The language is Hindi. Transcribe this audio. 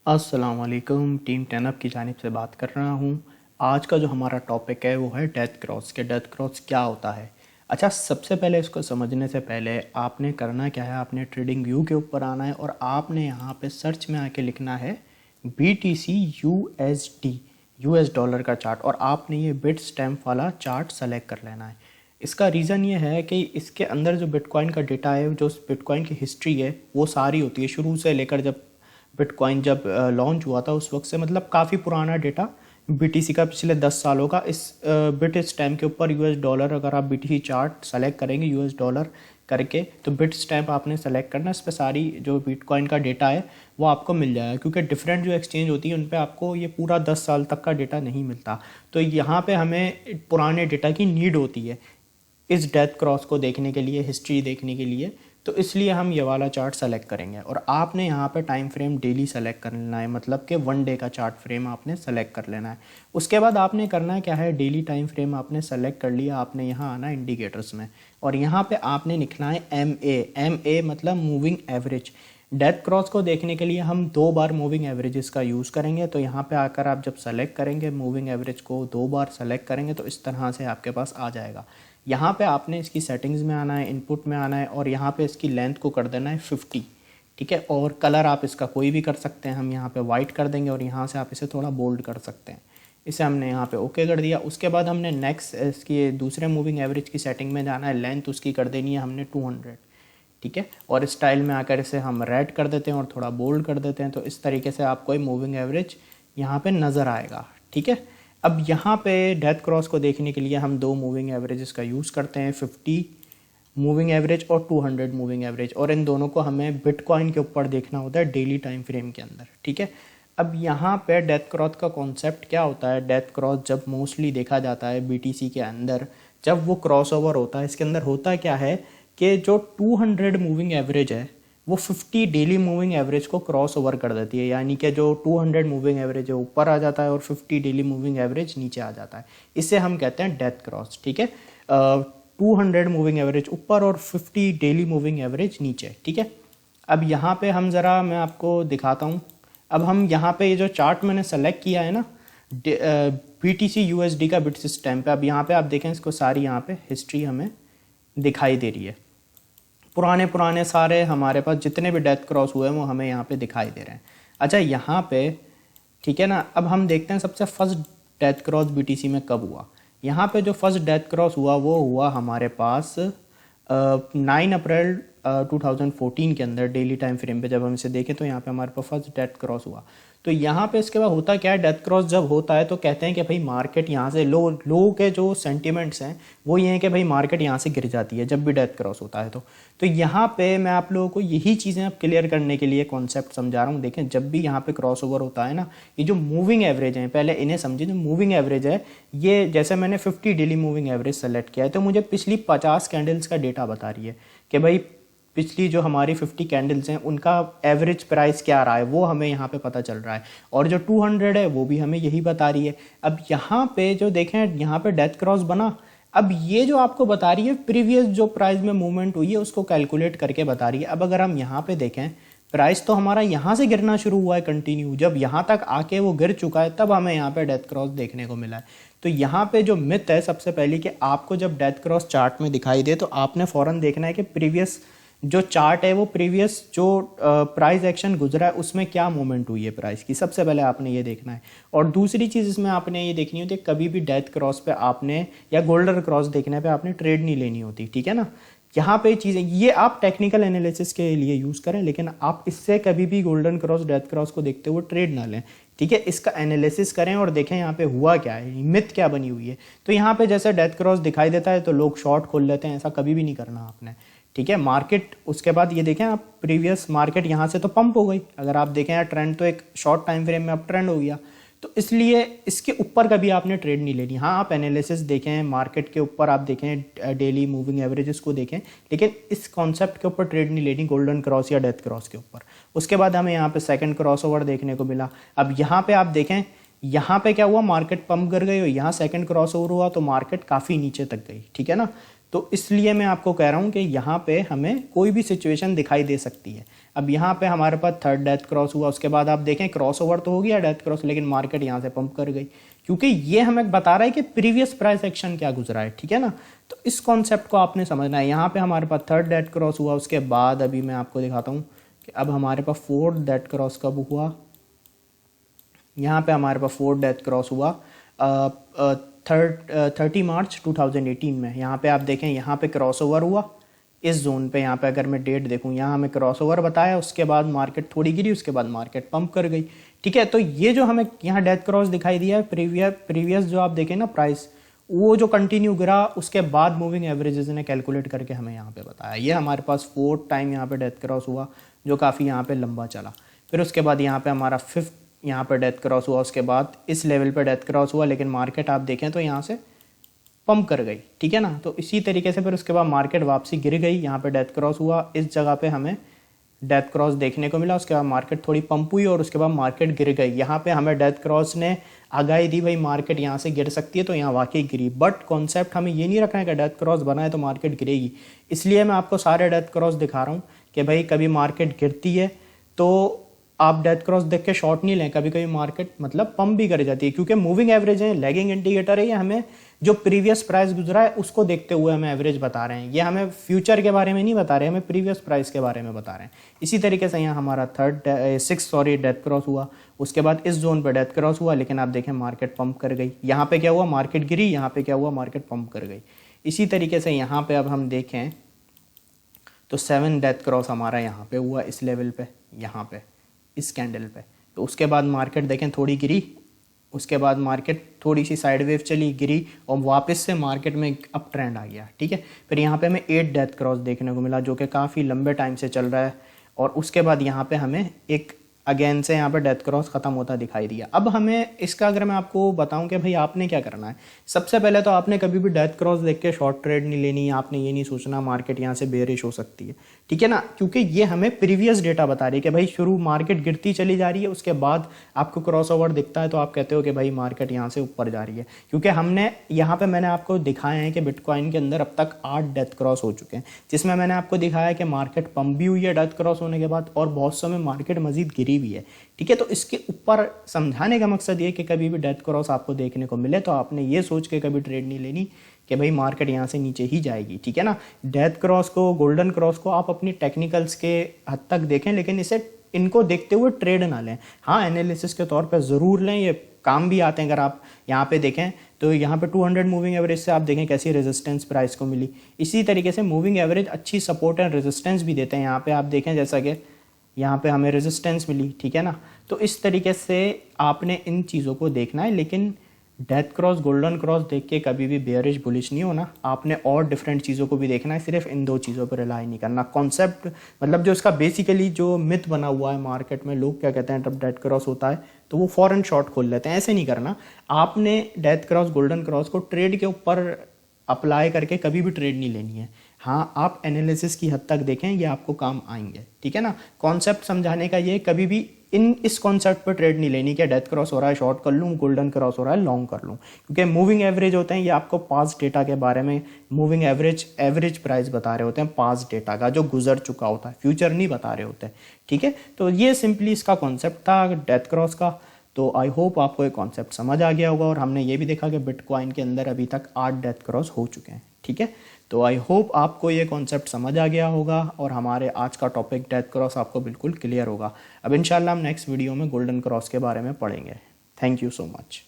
अस्सलाम वालेकुम। टीम 10 की जानिब से बात कर रहा हूँ। आज का जो हमारा टॉपिक है वो है डेथ क्रॉस के डेथ क्रॉस क्या होता है। अच्छा, सबसे पहले इसको समझने से पहले आपने करना क्या है, आपने ट्रेडिंग व्यू के ऊपर आना है और आपने यहाँ पे सर्च में आके लिखना है BTC USD, US डॉलर का चार्ट, और आपने ये बिट स्टैम्प वाला चार्ट सेलेक्ट कर लेना है। इसका रीज़न ये है कि इसके अंदर जो बिटकॉइन का डेटा है, जो बिटकॉइन की हिस्ट्री है वो सारी होती है शुरू से लेकर जब बिटकॉइन जब लॉन्च हुआ था उस वक्त से, मतलब काफ़ी पुराना डेटा BTC का पिछले 10 सालों का। इस बिट स्टैम्प के ऊपर US डॉलर, अगर आप BTC चार्ट सेलेक्ट करेंगे US डॉलर करके तो बिट स्टैम्प आपने सेलेक्ट करना, इस पर सारी जो बिटकॉइन का डेटा है वो आपको मिल जाएगा, क्योंकि डिफरेंट जो एक्सचेंज होती है उन पे आपको ये पूरा 10 साल तक का डेटा नहीं मिलता। तो यहाँ पे हमें पुराने डेटा की नीड होती है इस डेथ क्रॉस को देखने के लिए, हिस्ट्री देखने के लिए। तो इसलिए हम ये वाला चार्ट सेलेक्ट करेंगे और आपने यहाँ पे टाइम फ्रेम डेली सेलेक्ट कर लेना है, मतलब कि 1 डे का चार्ट फ्रेम आपने सेलेक्ट कर लेना है। उसके बाद आपने करना है क्या है, डेली टाइम फ्रेम आपने सेलेक्ट कर लिया, आपने यहाँ आना है इंडिकेटर्स में और यहाँ पे आपने लिखना है MA मतलब मूविंग एवरेज। डेथ क्रॉस को देखने के लिए हम 2 बार मूविंग एवरेजेस का यूज़ करेंगे। तो यहाँ पे आकर आप जब सेलेक्ट करेंगे मूविंग एवरेज को 2 बार सेलेक्ट करेंगे तो इस तरह से आपके पास आ जाएगा। यहाँ पे आपने इसकी सेटिंग्स में आना है, इनपुट में आना है और यहाँ पे इसकी लेंथ को कर देना है 50, ठीक है। और कलर आप इसका कोई भी कर सकते हैं, हम यहाँ पे वाइट कर देंगे और यहाँ से आप इसे थोड़ा बोल्ड कर सकते हैं। इसे हमने यहाँ पे ओके कर दिया। उसके बाद हमने नेक्स्ट इसकी दूसरे मूविंग एवरेज की सेटिंग में जाना है, लेंथ उसकी कर देनी है हमने 200, ठीक है। और स्टाइल में आकर इसे हम रेड कर देते हैं और थोड़ा बोल्ड कर देते हैं। तो इस तरीके से आपको मूविंग एवरेज यहाँ पे नज़र आएगा, ठीक है। अब यहाँ पे डेथ क्रॉस को देखने के लिए हम 2 मूविंग एवरेजेस का यूज़ करते हैं, 50 मूविंग एवरेज और 200 मूविंग एवरेज, और इन दोनों को हमें बिटकॉइन के ऊपर देखना होता है डेली टाइम फ्रेम के अंदर, ठीक है। अब यहाँ पे डेथ क्रॉस का कॉन्सेप्ट क्या होता है, डेथ क्रॉस जब मोस्टली देखा जाता है BTC के अंदर, जब वो क्रॉस ओवर होता है, इसके अंदर होता क्या है कि जो 200 मूविंग एवरेज है वो 50 डेली मूविंग एवरेज को क्रॉस ओवर कर देती है, यानी कि जो 200 मूविंग एवरेज है ऊपर आ जाता है और 50 डेली मूविंग एवरेज नीचे आ जाता है। इसे हम कहते हैं डेथ क्रॉस, ठीक है। 200 मूविंग एवरेज ऊपर और 50 डेली मूविंग एवरेज नीचे, ठीक है। अब यहाँ पे हम ज़रा मैं आपको दिखाता हूँ। अब हम यहाँ पे ये जो चार्ट मैंने सेलेक्ट किया है ना, BTC USD का बिट सिस्टम पे, अब यहाँ पे आप देखें इसको सारी यहाँ पे हिस्ट्री हमें दिखाई दे रही है। पुराने सारे हमारे पास जितने भी डेथ क्रॉस हुए हैं वो हमें यहाँ पे दिखाई दे रहे हैं। अच्छा, यहाँ पे ठीक है ना। अब हम देखते हैं सबसे फर्स्ट डेथ क्रॉस BTC में कब हुआ। यहाँ पे जो फर्स्ट डेथ क्रॉस हुआ वो हुआ हमारे पास 9 अप्रैल 2014 के अंदर डेली टाइम फ्रेम पे। जब हम इसे देखें तो यहाँ पे हमारे पास फर्स्ट डेथ क्रॉस हुआ। तो यहाँ पे इसके बाद होता क्या है, डेथ क्रॉस जब होता है तो कहते हैं कि भाई मार्केट यहाँ से लोगों के जो सेंटिमेंट्स हैं वो ये हैं कि भाई मार्केट यहाँ से गिर जाती है जब भी डेथ क्रॉस होता है। तो यहाँ पे मैं आप लोगों को यही चीज़ें अब क्लियर करने के लिए कॉन्सेप्ट समझा रहा हूँ। देखें, जब भी यहाँ पे क्रॉस ओवर होता है ना, ये जो मूविंग एवरेज है, पहले इन्हें समझिए। जो मूविंग एवरेज है ये, जैसे मैंने 50 डेली मूविंग एवरेज सेलेक्ट किया है तो मुझे पिछली 50 कैंडल्स का डेटा बता रही है कि भाई पिछली जो हमारी 50 कैंडल्स हैं उनका एवरेज प्राइस क्या रहा है, वो हमें यहाँ पे पता चल रहा है। और जो 200 है वो भी हमें यही बता रही है। अब यहाँ पे जो देखें, यहाँ पे डेथ क्रॉस बना। अब ये जो आपको बता रही है प्रीवियस जो प्राइस में मूवमेंट हुई है उसको कैलकुलेट करके बता रही है। अब अगर हम यहाँ पे देखें, प्राइस तो हमारा यहाँ से गिरना शुरू हुआ है कंटिन्यू, जब यहाँ तक आके वो गिर चुका है तब हमें यहाँ पे डेथ क्रॉस देखने को मिला है। तो यहाँ पे जो मिथ है सबसे पहले कि आपको जब डेथ क्रॉस चार्ट में दिखाई दे तो आपने फ़ौरन देखना है कि प्रीवियस जो चार्ट है वो प्रीवियस जो प्राइस एक्शन गुजरा है उसमें क्या मूवमेंट हुई है प्राइस की, सबसे पहले आपने ये देखना है। और दूसरी चीज़ इसमें आपने ये देखनी होती है, कभी भी डेथ क्रॉस पे आपने या गोल्डन क्रॉस देखने पे आपने ट्रेड नहीं लेनी होती, ठीक है ना। यहाँ पे चीज़ें ये आप टेक्निकल एनालिसिस के लिए यूज़ करें, लेकिन आप इससे कभी भी गोल्डन क्रॉस डेथ क्रॉस को देखते हुए ट्रेड ना लें, ठीक है। इसका एनालिसिस करें और देखें यहाँ पे हुआ क्या है, मिथ क्या बनी हुई है। तो यहाँ पे जैसे डेथ क्रॉस दिखाई देता है तो लोग शॉर्ट खोल लेते हैं, ऐसा कभी भी नहीं करना आपने, ठीक है। मार्केट उसके बाद ये देखें आप, प्रीवियस मार्केट यहाँ से तो पंप हो गई। अगर आप देखें यार ट्रेंड तो एक शॉर्ट टाइम फ्रेम में अब ट्रेंड हो गया, तो इसलिए इसके ऊपर कभी आपने ट्रेड नहीं लेनी। हाँ, आप एनालिसिस देखें, मार्केट के ऊपर आप देखें, डेली मूविंग एवरेजेस को देखें, लेकिन इस कॉन्सेप्ट के ऊपर ट्रेड नहीं लेनी गोल्डन क्रॉस या डेथ क्रॉस के ऊपर। उसके बाद हमें यहाँ पे सेकंड क्रॉस ओवर देखने को मिला। अब यहाँ पे आप देखें, यहाँ पे क्या हुआ, मार्केट पंप कर गई और यहाँ सेकंड क्रॉस ओवर हुआ तो मार्केट काफ़ी नीचे तक गई, ठीक है ना। तो इसलिए मैं आपको कह रहा हूँ कि यहाँ पे हमें कोई भी सिचुएशन दिखाई दे सकती है। अब यहाँ पे हमारे पास थर्ड डेथ क्रॉस हुआ, उसके बाद आप देखें क्रॉस ओवर तो हो गया डेथ क्रॉस, लेकिन मार्केट यहाँ से पंप कर गई, क्योंकि ये हमें बता रहा है कि प्रीवियस प्राइस एक्शन क्या गुजरा है, ठीक है ना। तो इस कॉन्सेप्ट को आपने समझना है। यहाँ पे हमारे पास थर्ड डेथ क्रॉस हुआ, उसके बाद अभी मैं आपको दिखाता हूँ कि अब हमारे पास फोर्थ डेथ क्रॉस कब हुआ। यहाँ पे हमारे पास फोर्थ डेथ क्रॉस हुआ 30 मार्च 2018 में। यहाँ पे आप देखें, यहाँ पे क्रॉस ओवर हुआ इस जोन पे। यहाँ पे अगर मैं डेट देखूँ, यहाँ हमें क्रॉस ओवर बताया, उसके बाद मार्केट थोड़ी गिरी, उसके बाद मार्केट पंप कर गई, ठीक है। तो ये जो हमें यहाँ डेथ क्रॉस दिखाई दिया है, प्रीवियस जो आप देखें ना प्राइस, वो जो कंटिन्यू गिरा, उसके बाद मूविंग एवरेजेस ने कैलकुलेट करके हमें यहाँ पे बताया। ये हमारे पास फोर्थ टाइम यहाँ पे डेथ क्रॉस हुआ, जो काफ़ी यहाँ पे लंबा चला। फिर उसके बाद यहाँ पे हमारा फिफ्थ यहाँ पर डेथ क्रॉस हुआ, उसके बाद इस लेवल पर डेथ क्रॉस हुआ, लेकिन मार्केट आप देखें तो यहाँ से पंप कर गई, ठीक है ना। तो इसी तरीके से फिर उसके बाद मार्केट वापसी गिर गई, यहाँ पे डेथ क्रॉस हुआ, इस जगह पे हमें डेथ क्रॉस देखने को मिला, उसके बाद मार्केट थोड़ी पंप हुई और उसके बाद मार्केट गिर गई। यहाँ पे हमें डेथ क्रॉस ने आगाही दी, भाई मार्केट यहाँ से गिर सकती है, तो यहाँ वाकई गिरी। बट कॉन्सेप्ट हमें ये नहीं रखना है कि डेथ क्रॉस बना है तो मार्केट गिरेगी। इसलिए मैं आपको सारे डेथ क्रॉस दिखा रहा हूँ कि भाई कभी मार्केट गिरती है तो आप डेथ क्रॉस देख के शॉर्ट नहीं लें, कभी कभी मार्केट मतलब पंप भी कर जाती है, क्योंकि मूविंग एवरेज है, लैगिंग इंडिकेटर है, ये हमें जो प्रीवियस प्राइस गुजरा है उसको देखते हुए हमें एवरेज बता रहे हैं। ये हमें फ्यूचर के बारे में नहीं बता रहे, हमें प्रीवियस प्राइस के बारे में बता रहे हैं। इसी तरीके से यहाँ हमारा सिक्स डेथ क्रॉस हुआ, उसके बाद इस जोन पर डेथ क्रॉस हुआ, लेकिन आप देखें मार्केट पंप कर गई। यहाँ पे क्या हुआ, मार्केट गिरी, यहाँ पे क्या हुआ, मार्केट पंप कर गई। इसी तरीके से यहाँ पे अब हम देखें तो 7 डेथ क्रॉस हमारा यहाँ पे हुआ, इस लेवल पे, यहाँ पे इस कैंडल पे। तो उसके बाद मार्केट देखें थोड़ी गिरी, उसके बाद मार्केट थोड़ी सी साइड वेव चली, गिरी, और वापस से मार्केट में अप ट्रेंड आ गया, ठीक है। फिर यहाँ पे हमें 8 डेथ क्रॉस देखने को मिला, जो कि काफ़ी लंबे टाइम से चल रहा है, और उसके बाद यहाँ पे हमें एक अगेन से यहाँ पर डेथ क्रॉस ख़त्म होता दिखाई दिया। अब हमें इसका अगर मैं आपको बताऊं कि भाई आपने क्या करना है, सबसे पहले तो आपने कभी भी डेथ क्रॉस देख के शॉर्ट ट्रेड नहीं लेनी, आपने ये नहीं सोचना मार्केट यहाँ से बेरिश हो सकती है, ठीक है ना, क्योंकि ये हमें प्रीवियस डेटा बता रही है कि भाई शुरू मार्केट गिरती चली जा रही है, उसके बाद आपको क्रॉस ओवर दिखता है तो आप कहते हो कि भाई मार्केट यहाँ से ऊपर जा रही है। क्योंकि हमने यहाँ पे मैंने आपको दिखाया है कि बिटकॉइन के अंदर अब तक 8 डेथ क्रॉस हो चुके हैं, जिसमें मैंने आपको दिखाया है कि मार्केट पंप भी हुई है डेथ क्रॉस होने के बाद, और बहुत समय मार्केट मजीद गिरी भी है, ठीक है। तो इसके ऊपर समझाने का मकसद ये कि कभी भी डेथ क्रॉस आपको देखने को मिले तो आपने ये सोच के कभी ट्रेड नहीं लेनी कि भाई मार्केट यहाँ से नीचे ही जाएगी, ठीक है ना। डेथ क्रॉस को, गोल्डन क्रॉस को आप अपनी टेक्निकल्स के हद तक देखें, लेकिन इनको देखते हुए ट्रेड ना लें। हाँ, एनालिसिस के तौर पर ज़रूर लें, ये काम भी आते हैं। अगर आप यहाँ पे देखें तो यहाँ पे 200 मूविंग एवरेज से आप देखें कैसी रेजिस्टेंस प्राइस को मिली। इसी तरीके से मूविंग एवरेज अच्छी सपोर्ट एंड रेजिस्टेंस भी देते हैं। यहाँ पे आप देखें जैसा कि यहाँ पे हमें रेजिस्टेंस मिली, ठीक है ना। तो इस तरीके से आपने इन चीज़ों को देखना है, लेकिन डेथ क्रॉस, गोल्डन क्रॉस देख के कभी भी बेयरिश बुलिश नहीं होना। आपने और डिफरेंट चीज़ों को भी देखना है, सिर्फ इन 2 चीज़ों पर रिलाई नहीं करना। कॉन्सेप्ट मतलब जो इसका बेसिकली जो मिथ बना हुआ है मार्केट में, लोग क्या कहते हैं जब डेथ क्रॉस होता है तो वो फॉरन शॉर्ट खोल लेते हैं, ऐसे नहीं करना। आपने डेथ क्रॉस, गोल्डन क्रॉस को ट्रेड के ऊपर अप्लाई करके कभी भी ट्रेड नहीं लेनी है। हाँ, आप एनालिसिस की हद तक देखें, ये आपको काम आएंगे, ठीक है ना। कॉन्सेप्ट समझाने का ये, कभी भी इस कॉन्सेप्ट पर ट्रेड नहीं लेनी कि डेथ क्रॉस हो रहा है शॉर्ट कर लूँ, गोल्डन क्रॉस हो रहा है लॉन्ग कर लूँ, क्योंकि मूविंग एवरेज होते हैं ये आपको पास्ट डेटा के बारे में, मूविंग एवरेज प्राइस बता रहे होते हैं पास्ट डेटा का जो गुजर चुका होता है, फ्यूचर नहीं बता रहे होते हैं, ठीक है। तो ये सिंपली इसका कॉन्सेप्ट था डेथ क्रॉस का। तो आई होप आपको ये कॉन्सेप्ट समझ आ गया होगा, और हमने ये भी देखा कि बिटकॉइन के अंदर अभी तक 8 डेथ क्रॉस हो चुके हैं, ठीक है। तो आई होप आपको ये कॉन्सेप्ट समझ आ गया होगा, और हमारे आज का टॉपिक डेथ क्रॉस आपको बिल्कुल क्लियर होगा। अब इंशाल्लाह हम नेक्स्ट वीडियो में गोल्डन क्रॉस के बारे में पढ़ेंगे। Thank you so much.